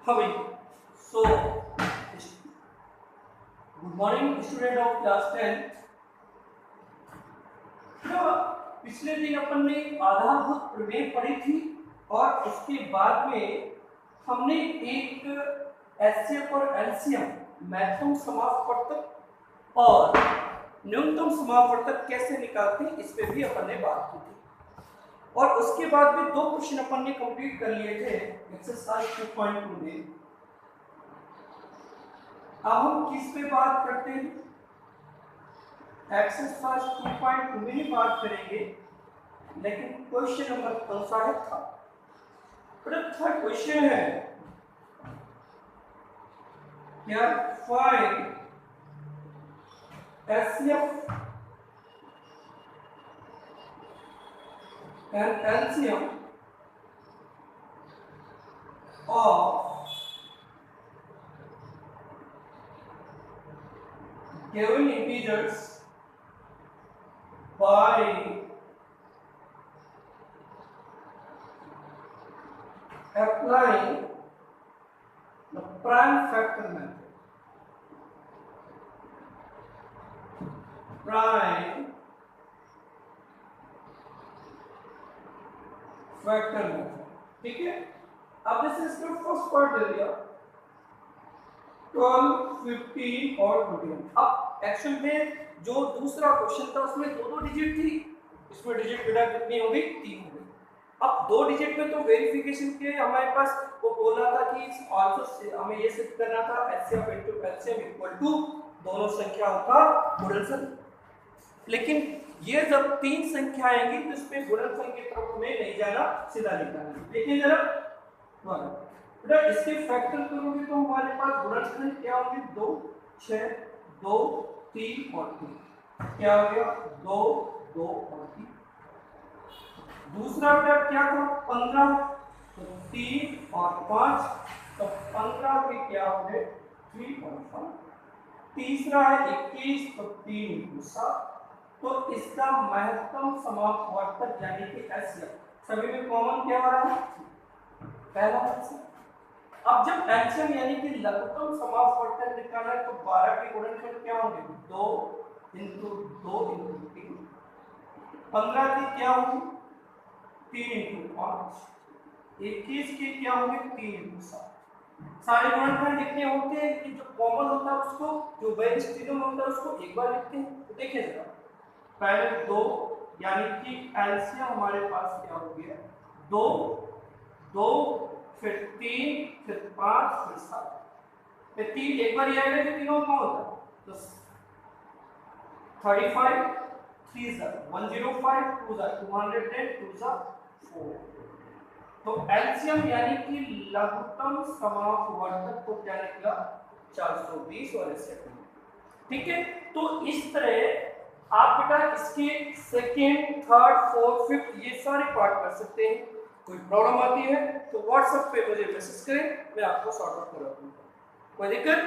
हमें so good morning student of class 10। पिछले दिन अपन ने आधारभूत प्रमेय पढ़ी थी और उसके बाद में हमने एक एचसीएफ और एलसीएम महत्तम समापवर्तक और न्यूनतम समापवर्तक कैसे निकालते हैं इस पे भी अपन ने बात की थी। और उसके बाद में दो क्वेश्चन अपन ने कंप्लीट कर लिए थे एक्सरसाइज 2.2 में। अब हम किस पे बात करते हैं? एक्सरसाइज 2.2 में ही बात करेंगे, लेकिन क्वेश्चन नंबर कौन सा है था? थर्ड क्वेश्चन है क्या? Find HCF and LCM of given integers by applying the prime factor method. Prime factor method, ठीक है। अब जैसे इसका फर्स्ट पार्ट ले लिया 12, 15 और 21। अब एक्शन में जो दूसरा क्वेश्चन था उसमें दो डिजिट थी, इसमें डिजिट बेटा कितनी हो गई? 3 हो गई। अब दो डिजिट में तो वेरिफिकेशन के हमारे पास वो बोला था कि आल्सो हमें ये सिद्ध करना था HCF into LCM equal to दोनों संख्याओं का गुणनफल। लेकिन ये जब 3 संख्या आएंगी तो इसमें गुणनफल की तरफ में नहीं जाना, सीधा निकालना। देखिए जरा बेटा इसके फैक्टर करोगे तो हमारे पास गुणनफल क्या होंगे? 2, 6, 2, 3 और 3। क्या हो गया? 2, 2 और 3। दूसरा बेटा क्या था? 15, तो 3 और 5, तो 15 के क्या हो गए? 3 और 5। तीसरा है 21, तो 3 × 7। तो इसका महत्तम समापवर्तक यानी कि एचसीएफ सभी में कॉमन क्या हो रहा है? पहला एचसीएफ। अब जब एचसीएफ यानी कि लघुत्तम समापवर्तक निकालना है तो 12 के गुणनफल क्या होंगे? 2 × 2 × 3। 15 की क्या होगी? 3 × 5। 21 के क्या होंगे? 3 × 7। सारे गुणनफल लिखने होते हैं कि जो कॉमन होता है उसको, जो बेस तीनों में होता है उसको एक बार लिखते हैं। तो देखिए जरा पहले 2 यानी कि एलसीएम हमारे पास क्या हो गया? 2, 2, फिर 3, फिर 5, फिर 7। फिर 3 एक बार ये आएगा कि तीनों का होता है तो 35, 3 105, 2 210, 2 4। तो एलसीएम यानी कि लघुत्तम समापवर्तक को क्या निकला? 420 और इससे ठीक है। तो इस तरह आप बेटा इसके सेकेंड, थर्ड, फोर्थ, फिफ्थ ये सारे पार्ट कर सकते हैं। कोई प्रॉब्लम आती है तो व्हाट्सएप पे मुझे मैसेज करें, मैं आपको सॉर्ट आउट करा दूंगा। कोई दिक्कत?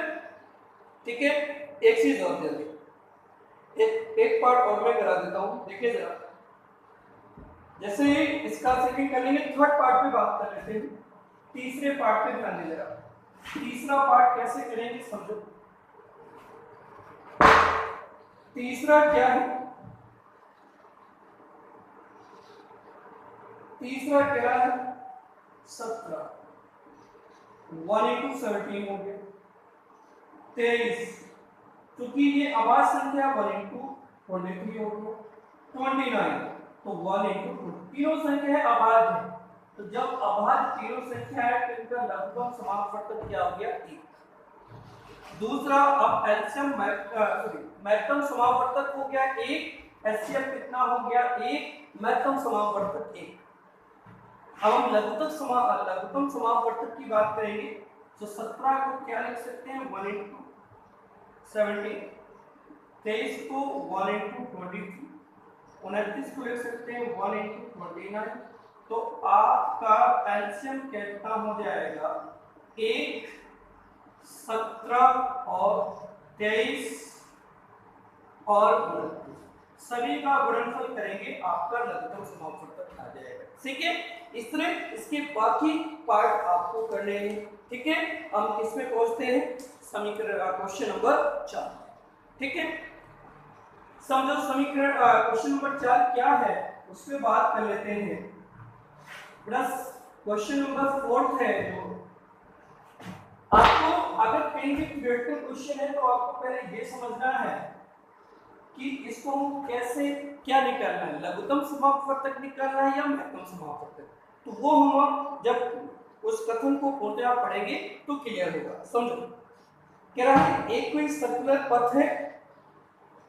ठीक है। एक चीज और जल्दी एक पार्ट और मैं करा देता हूँ। देखिए जरा जैसे इसका सेकंड कर लेंगे, थर्ड पार्ट पे बात कर लेते हैं। तीसरे पार्ट पे ध्यान दे जरा। तीसरा पार्ट कैसे करेंगे समझो। तीसरा क्या है? तीसरा क्या है? 17। 1 × 17 हो गया। 23, क्योंकि ये अभाज्य संख्या 1 × 23 हो गया। 29, तो 1 × 2 तीनों संख्या है अभाज्य है। तो जब अभाज्य तीनों संख्या है तो इनका लघुत्तम समापवर्तक क्या हो गया? 1। दूसरा अब एलसीएम महत्तम समापवर्तक हो गया 1, एचसीएफ कितना हो गया? 1, महत्तम समापवर्तक 1। अब हम लघुत्तम समापवर्तक की बात करेंगे तो 17 को क्या लिख सकते हैं? 1 × 17। 23 को 1 × 23। 29 को लिख सकते हैं 1 × 29। तो आपका एलसीएम कितना हो जाएगा? 1, 17 और 23 और 29 सभी का गुणनफल करेंगे, आपका लघुत्तम समापवर्तक आ जाएगा। ठीक है। इस तरह इसके बाकी पार्ट आपको करने हैं। ठीक है, हम किसमें पहुंचते हैं, समीकरण क्वेश्चन नंबर 4। ठीक है, समझो समीकरण क्वेश्चन नंबर 4 क्या है उस पर बात कर लेते हैं। प्लस क्वेश्चन नंबर 4 है जो आपको अगर कहीं भी क्रिटिकल क्वेश्चन है तो आपको पहले ये समझना है कि इसको कैसे क्या निकालना है, लघुत्तम समापवर्तक निकालना है या महत्तम समापवर्तक। तो वो हम जब उस कथन को पूर्णतः पढ़ेंगे तो क्लियर होगा। समझो कह रहा है एक कोई सर्कुलर पथ है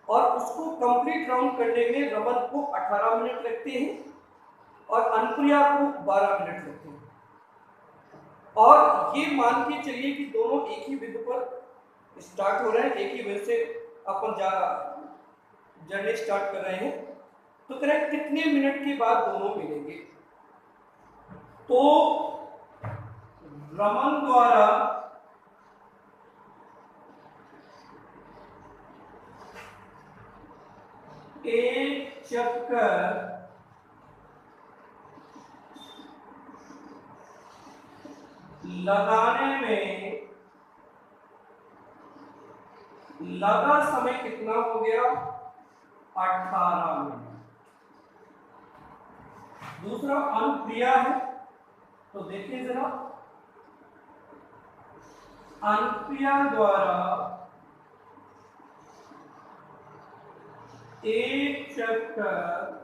और उसको कंप्लीट राउंड करने में रमन को 18 मिनट लगते हैं और अनुप्रिया को 12 मिनट लगते हैं, और ये मान के चलिए कि दोनों एक ही बिंदु पर स्टार्ट हो रहे हैं, एक ही बिंदु से अपन जर्नी स्टार्ट कर रहे हैं। तो कह रहे हैं कितने मिनट के बाद दोनों मिलेंगे। तो रमन द्वारा एक चक्कर लगाने में लगा समय कितना हो गया, 18 मिनट। दूसरा अनुप्रिया है, तो देखिए जरा, अनुप्रिया द्वारा एक चक्कर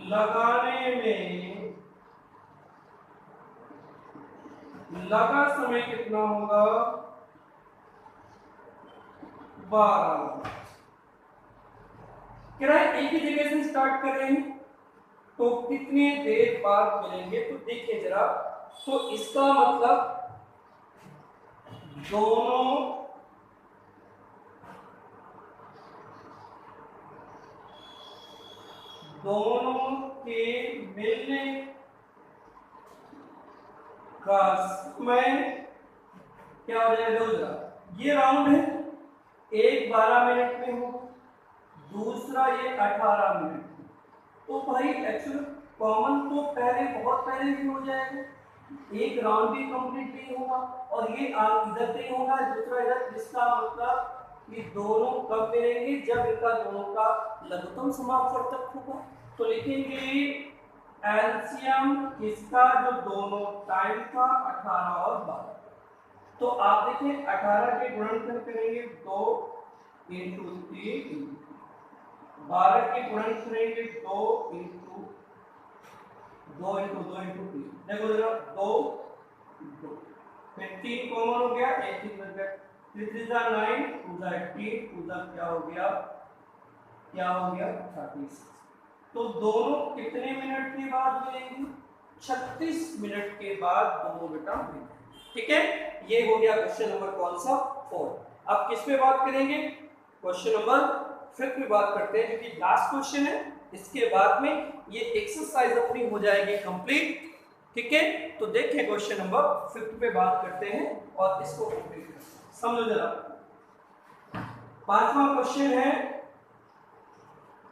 लगाने में लगा समय कितना होगा, 12। कह रहा है एक ही जगह से स्टार्ट कर रहे हैं तो कितनी देर बाद मिलेंगे। तो देखिए जरा, तो इसका मतलब दोनों के मिलने का समय क्या हो जाएगा, ये राउंड है, एक 12 मिनट में हो, दूसरा ये 18 मिनट में। तो भाई एक्चुअली कॉमन तो बहुत पहले भी हो जाएगा, एक राउंड भी कंप्लीट नहीं होगा और ये इधर नहीं होगा, दूसरा इधर। इसका मतलब कि दोनों कब मिलेंगे, जब इनका दोनों का लघुत्तम समापवर्तक होगा। तो लिखेंगे एलसीएम इसका जो दोनों टाइम था 18 और 12। तो आप देखिए 18 के गुणनफल करेंगे 2 × 3, 12 के गुणन करेंगे 2 × 2 × 3। देखो जरा 2 फिर 3 कॉमन हो गया, 1 3 बच गया, 3 3 9 2 18 2 क्या हो गया 36। तो दोनों कितने मिनट के बाद मिलेंगे, 36 मिनट के बाद दोनों बेटा मिलेंगे। ठीक है, ये हो गया क्वेश्चन नंबर कौन सा 4। अब किस पे बात करेंगे, क्वेश्चन नंबर 5 पे बात करते हैं, जो कि लास्ट क्वेश्चन है। इसके बाद में ये एक्सरसाइज अपनी हो जाएगी कंप्लीट। ठीक है, तो देखिए क्वेश्चन नंबर 5 पे बात करते हैं और इसको कंप्लीट करते हैं। समझो जरा, 5वां क्वेश्चन है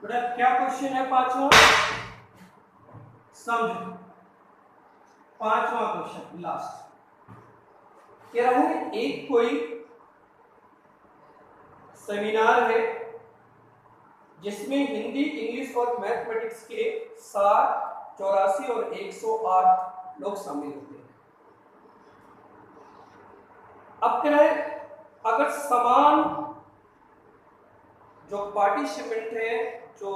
बेटा, क्या क्वेश्चन है 5वां, समझो 5वां क्वेश्चन लास्ट कह रहा है एक कोई सेमिनार है जिसमें हिंदी, इंग्लिश और मैथमेटिक्स के 60, 84 और 108 लोग शामिल होते हैं। अब कह रहे अगर समान जो पार्टिसिपेंट है, जो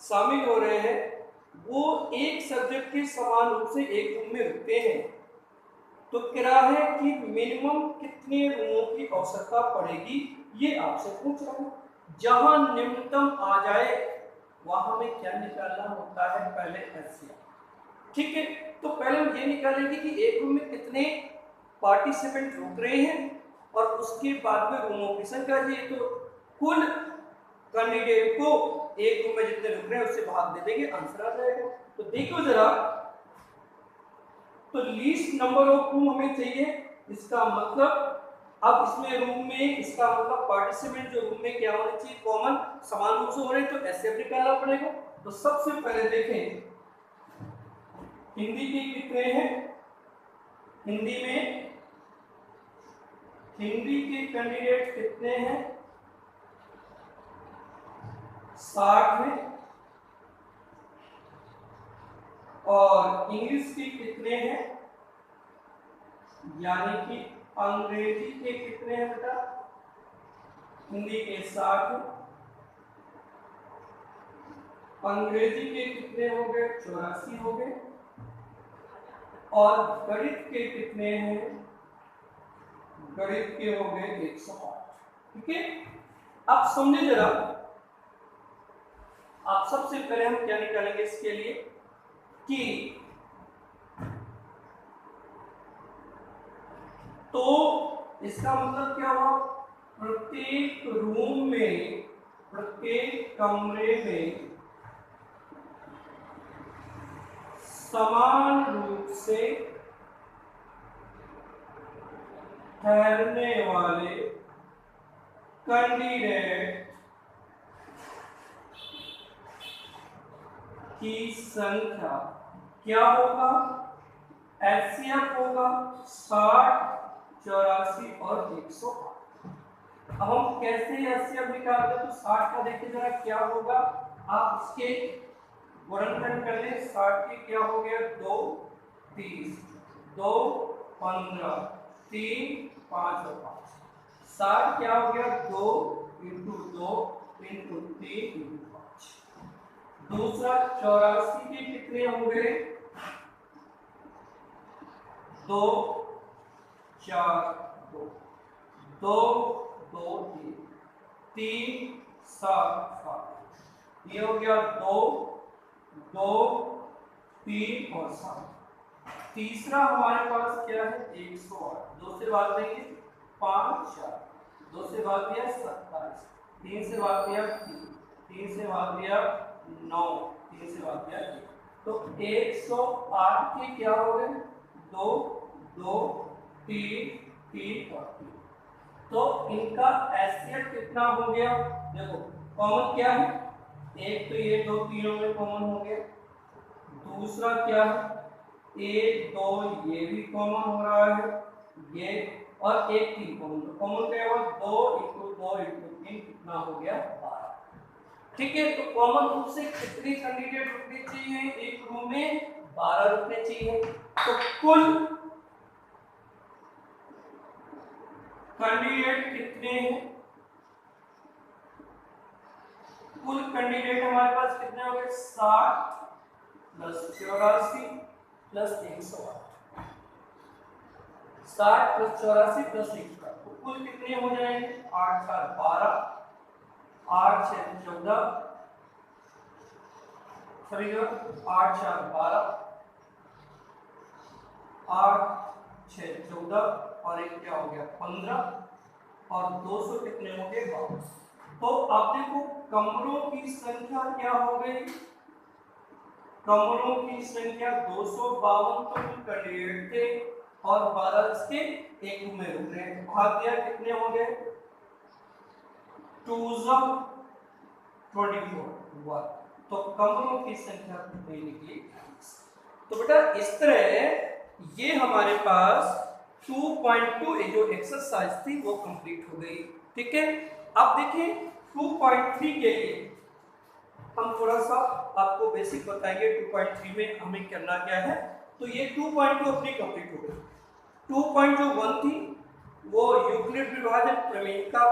शामिल हो रहे हैं, वो एक सब्जेक्ट के समान रूप से एक रूम में रुकते हैं, तो कह रहा है कि मिनिमम कितने रूमों की आवश्यकता पड़ेगी, ये आपसे पूछ रहा हूं। जहां निम्नतम आ जाए वहां हमें क्या निकालना होता है, पहले एचसीएफ। ठीक है, तो पहले हम ये निकालेंगे कि एक रूम में कितने पार्टिसिपेंट रुक रहे हैं और उसके बाद में रूमों की संख्या चाहिए। तो कुल कैंडिडेट को एक रूम में जितने रुक रहे हैं उससे भाग दे देंगे, आंसर आ जाएगा। तो देखो जरा, तो लीस्ट नंबर ऑफ रूम हमें चाहिए, इसका मतलब अब इसमें रूम में, इसका मतलब पार्टिसिपेंट जो रूम में क्या होने चाहिए, कॉमन समान रूप से हो रहे हैं, तो ऐसे निकालना पड़ेगा। तो सबसे पहले देखें हिंदी के कितने हैं, हिंदी में हिंदी के कैंडिडेट कितने हैं? 60 हैं। और इंग्लिश के कितने हैं? यानी कि अंग्रेजी के कितने हैं बेटा? हिंदी के 60, अंग्रेजी के कितने हो गए? 84 हो गए। और गणित के कितने हैं? गणित के हो गए 108। ठीक है, अब समझे जरा, आप सबसे पहले हम क्या निकालेंगे इसके लिए कि तो इसका मतलब क्या हुआ? प्रत्येक रूम में, प्रत्येक कमरे में समान रूप से ठहरने वाले कैंडिडेट की संख्या क्या होगा? एचसीएफ होगा 60, 84 और 108। अब हम कैसे एचसीएफ निकालते हैं? तो 60 का देखिए जरा क्या होगा, आप इसके गुणनखंड कर ले। 60 के क्या हो गया? 2 30, 2 15, 3 5 और 5। 60 क्या हो गया? 2 इंटू 2 इंटू 3 इंटू 5। दूसरा 84 के कितने हो गए? 2 4 2 2 2 3 7 7। ये हो गया 2 2 3 और 7। तीसरा हमारे पास क्या है? 108। 2 से भाग देंगे 5 4, 2 से भाग दिया 27, 3 से भाग दिया 3, 3 से भाग दिया 9, 3 से भाग दिया 1। तो 108 के क्या हो गए? 2 2 3 3 और 3। तो इनका एचसीएफ कितना हो गया? देखो कॉमन क्या है? एक तो ये 2 तीनों में कॉमन हो गया। दूसरा क्या है? 1 2 ये भी कॉमन हो रहा है, ये और 1 3 कॉमन। कॉमन क्या हुआ? 2 इंटू 2 इंटू 3 कितना हो गया? 12। ठीक है, तो कॉमन रूप से कितने कैंडिडेट रुकने चाहिए एक रूम में? 12 रुकने चाहिए। तो कुल कैंडिडेट कितने हैं? कुल कैंडिडेट हमारे पास कितने हो गए? 60 प्लस 84 प्लस 108। 60 प्लस 84 प्लस 108, तो कुल कितने हो जाएंगे? 8 4 12, 8 6 14, सॉरी 8 4 12, 8 6 14 और एक क्या हो गया? 15 और 200 कितने हो गए? 22। तो आप देखो कमरों की संख्या क्या हो गई? कमरों की संख्या 252 तो कुल कैंडिडेट थे और 12 इसके एक रूम में रुक रहे हैं। भाग दिया कितने हो गए? 2 24। तो कमरों की संख्या कितनी निकली? तो बेटा इस तरह ये हमारे पास 2.2 जो एक्सरसाइज थी वो कंप्लीट हो गई। ठीक है, अब देखिए 2.3 के लिए हम थोड़ा सा आपको बेसिक बताएंगे। 2.3 में हमें करना क्या है। तो ये 2.2 अपनी कंप्लीट हो गई। 2.1 थी वो यूक्लिड विभाजन प्रमेयिका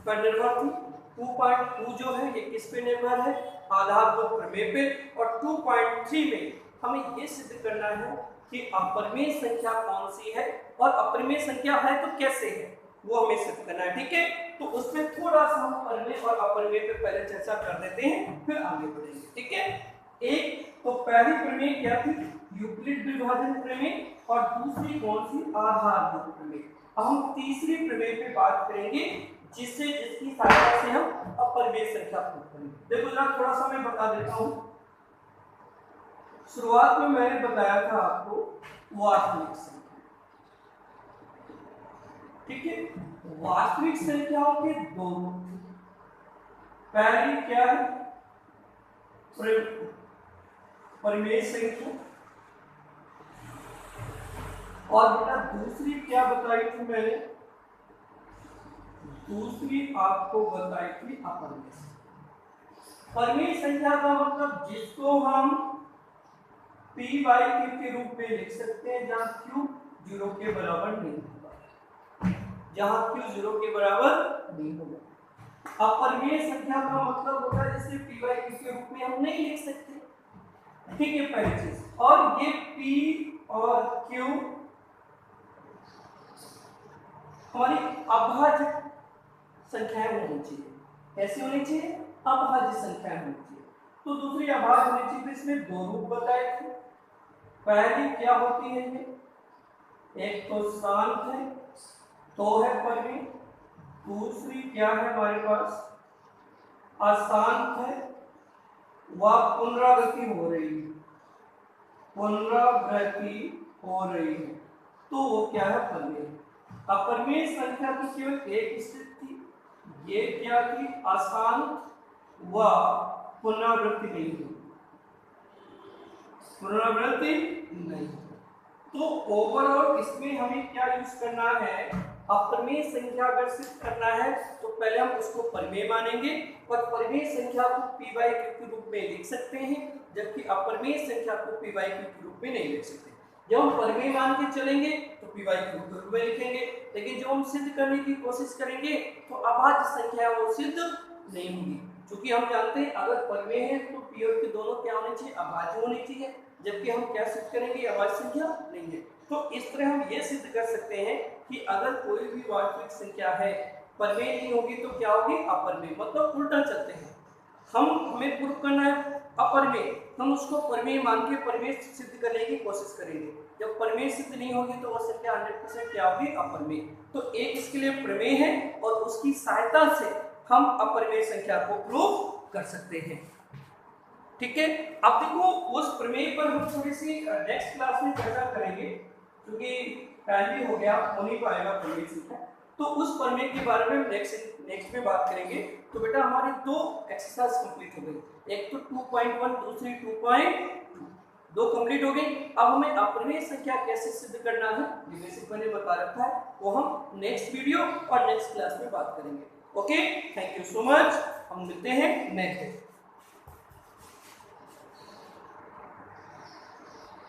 पर निर्भर थी। 2.2 जो है ये किस पे निर्भर है? आधारभूत प्रमेय पे। और 2.3 में हमें ये सिद्ध करना है कि अपरिमेय संख्या कौन सी है और अपरिमेय संख्या है तो कैसे है, वो हमें सिद्ध करना है। ठीक है, तो उसमें थोड़ा सा हम परिमेय और अपरिमेय पे पहले चर्चा कर देते हैं, फिर आगे बढ़ेंगे। ठीक है, एक तो पहली प्रमेय क्या थी? यूक्लिड विभाजन प्रमेय। और दूसरी कौन सी? आधारभूत प्रमेय। अब हम तीसरी प्रमेय पे बात करेंगे जिसकी सहायता से हम अपरिमेय संख्या प्रूव करेंगे। देखो जरा थोड़ा सा मैं बता देता हूं। शुरुआत में मैंने बताया था आपको वास्तविक संख्या। ठीक है, वास्तविक संख्याओं के दो रूप। पहली क्या है? परिमेय संख्या। और बेटा दूसरी क्या बताई थी मैंने, दूसरी आपको बताई थी अपरिमेय। परिमेय संख्या का मतलब जिसको हम p बाई q के रूप में लिख सकते हैं जहां q 0 के बराबर नहीं होगा, जहां q 0 के बराबर नहीं होगा। अपरिमेय संख्या का मतलब होता है जिसे p बाई q के रूप में हम नहीं लिख सकते, ठीक है पहली चीज। और ये p और q हमारी अभाज्य संख्याएं होनी चाहिए, कैसी होनी चाहिए, अभाज्य संख्याएं होनी चाहिए। तो दूसरी अभाज्य होनी चाहिए, इसमें दो रूप बताए थे। पहली क्या होती है ये, एक तो शांत है तो है परिमेय, दूसरी क्या है हमारे पास अशांत है, वह पुनरावृत्ति हो रही है, पुनरावृत्ति हो रही है, तो वो क्या है परिमेय। अपरिमेय संख्या की केवल एक स्थिति, ये क्या थी अशांत व पुनरावृत्ति नहीं हुई, पुनरावृत्ति नहीं। तो ओवरऑल इसमें हमें क्या यूज करना है, अपरिमेय संख्या अगर सिद्ध करना है तो पहले हम उसको परिमेय मानेंगे और परिमेय संख्या को p बाई q के रूप में लिख सकते हैं, जबकि अपरिमेय संख्या को p बाई q के रूप में नहीं लिख सकते। जब हम परिमेय मान के चलेंगे तो p बाई q के रूप में लिखेंगे, लेकिन जब हम सिद्ध करने की कोशिश करेंगे तो अभाज्य संख्या वो सिद्ध नहीं होगी, क्योंकि हम जानते हैं अगर परिमेय है तो p और q दोनों क्या होने चाहिए, अभाज्य होने चाहिए, जबकि हम क्या सिद्ध करेंगे अभाज्य संख्या नहीं है। तो इस तरह हम ये सिद्ध कर सकते हैं कि अगर कोई भी वास्तविक संख्या है परिमेय नहीं होगी तो क्या होगी अपरिमेय, मतलब उल्टा चलते हैं। हमें प्रूव करना है अपरिमेय, हम उसको परिमेय मान के परिमेय सिद्ध करने की कोशिश करेंगे, जब परिमेय सिद्ध नहीं होगी तो वह संख्या 100% क्या होगी अपरिमेय। तो एक इसके लिए प्रमेय है और उसकी सहायता से हम अपरिमेय संख्या को प्रूव कर सकते हैं, ठीक है। अब देखो उस प्रमेय पर हम थोड़ी सी नेक्स्ट क्लास में चर्चा करेंगे, क्योंकि टाइम भी हो गया, हो नहीं पाएगा प्रमेय सीखना, तो उस प्रमेय के बारे में नेक्स्ट में बात करेंगे। तो बेटा हमारी दो एक्सरसाइज कंप्लीट हो गई, एक तो 2.1 दूसरी 2.2, दो कंप्लीट हो गई। अब हमें अपरिमेय संख्या कैसे सिद्ध करना है ये बेसिक मैंने बता रखा है, वो हम नेक्स्ट वीडियो और नेक्स्ट क्लास में बात करेंगे। Okay, thank you so much, हम मिलते हैं नेक्स्ट।